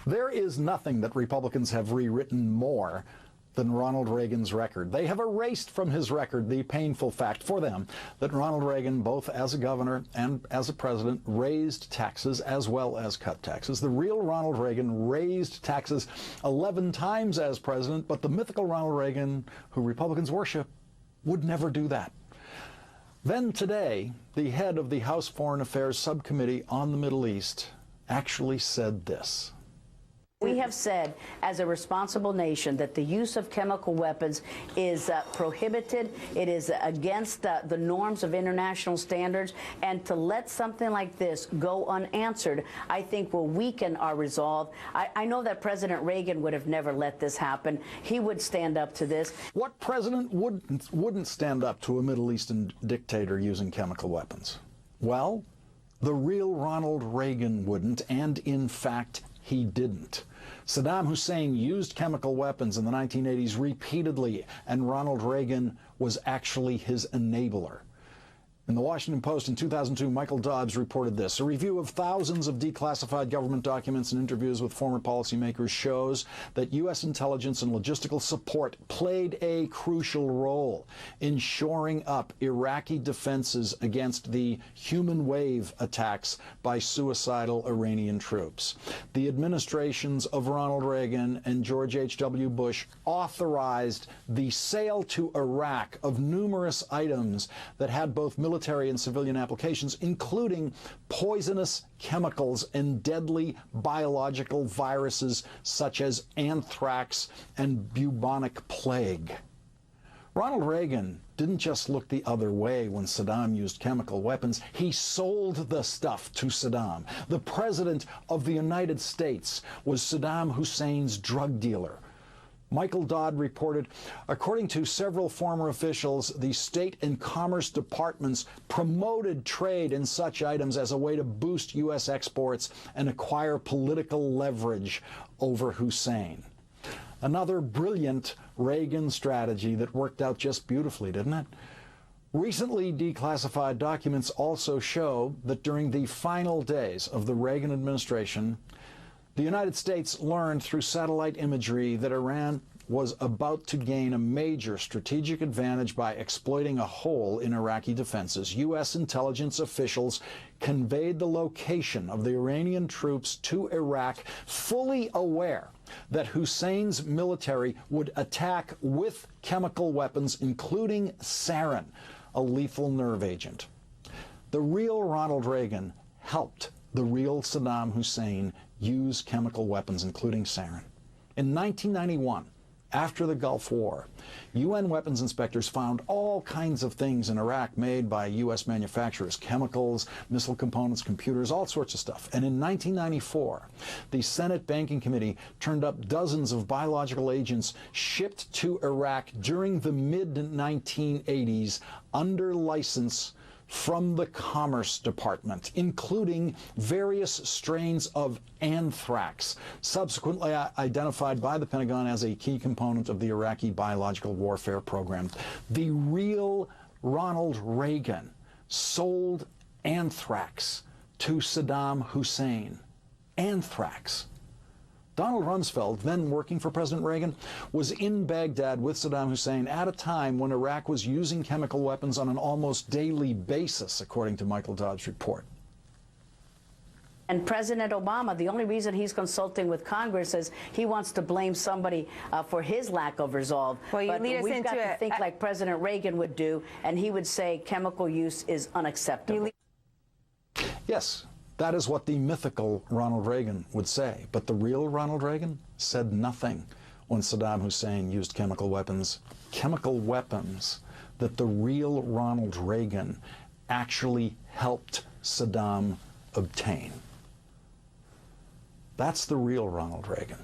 There is nothing that Republicans have rewritten more than Ronald Reagan's record. They have erased from his record the painful fact for them that Ronald Reagan, both as a governor and as a president, raised taxes as well as cut taxes. The real Ronald Reagan raised taxes 11 times as president, but the mythical Ronald Reagan, who Republicans worship, would never do that. Then today, the head of the House Foreign Affairs Subcommittee on the Middle East actually said this. We have said, as a responsible nation, that the use of chemical weapons is prohibited. It is against the norms of international standards. And to let something like this go unanswered, I think will weaken our resolve. I know that President Reagan would have never let this happen. He would stand up to this. What president wouldn't stand up to a Middle Eastern dictator using chemical weapons? Well, the real Ronald Reagan wouldn't, and in fact, he didn't. Saddam Hussein used chemical weapons in the 1980s repeatedly, and Ronald Reagan was actually his enabler. In the Washington Post in 2002, Michael Dobbs reported this. A review of thousands of declassified government documents and interviews with former policymakers shows that U.S. intelligence and logistical support played a crucial role in shoring up Iraqi defenses against the human wave attacks by suicidal Iranian troops. The administrations of Ronald Reagan and George H.W. Bush authorized the sale to Iraq of numerous items that had both military and civilian applications, including poisonous chemicals and deadly biological viruses such as anthrax and bubonic plague. Ronald Reagan didn't just look the other way when Saddam used chemical weapons. He sold the stuff to Saddam. The President of the United States was Saddam Hussein's drug dealer. Michael Dodd reported, according to several former officials, the State and Commerce Departments promoted trade in such items as a way to boost U.S. exports and acquire political leverage over Hussein. Another brilliant Reagan strategy that worked out just beautifully, didn't it? Recently declassified documents also show that during the final days of the Reagan administration, the United States learned through satellite imagery that Iran was about to gain a major strategic advantage by exploiting a hole in Iraqi defenses. U.S. intelligence officials conveyed the location of the Iranian troops to Iraq, fully aware that Hussein's military would attack with chemical weapons, including sarin, a lethal nerve agent. The real Ronald Reagan helped the real Saddam Hussein use chemical weapons, including sarin. In 1991, after the Gulf War, UN weapons inspectors found all kinds of things in Iraq made by U.S. manufacturers, chemicals, missile components, computers, all sorts of stuff. And in 1994, the Senate Banking Committee turned up dozens of biological agents shipped to Iraq during the mid-1980s under license from the Commerce Department, including various strains of anthrax, subsequently identified by the Pentagon as a key component of the Iraqi biological warfare program. The real Ronald Reagan sold anthrax to Saddam Hussein. Anthrax. Donald Rumsfeld, then working for President Reagan, was in Baghdad with Saddam Hussein at a time when Iraq was using chemical weapons on an almost daily basis, according to Michael Dobbs' report. And President Obama, the only reason he's consulting with Congress is he wants to blame somebody for his lack of resolve. Well, but we've got to think like President Reagan would do, and he would say chemical use is unacceptable. Yes. That is what the mythical Ronald Reagan would say. But the real Ronald Reagan said nothing when Saddam Hussein used chemical weapons. Chemical weapons that the real Ronald Reagan actually helped Saddam obtain. That's the real Ronald Reagan.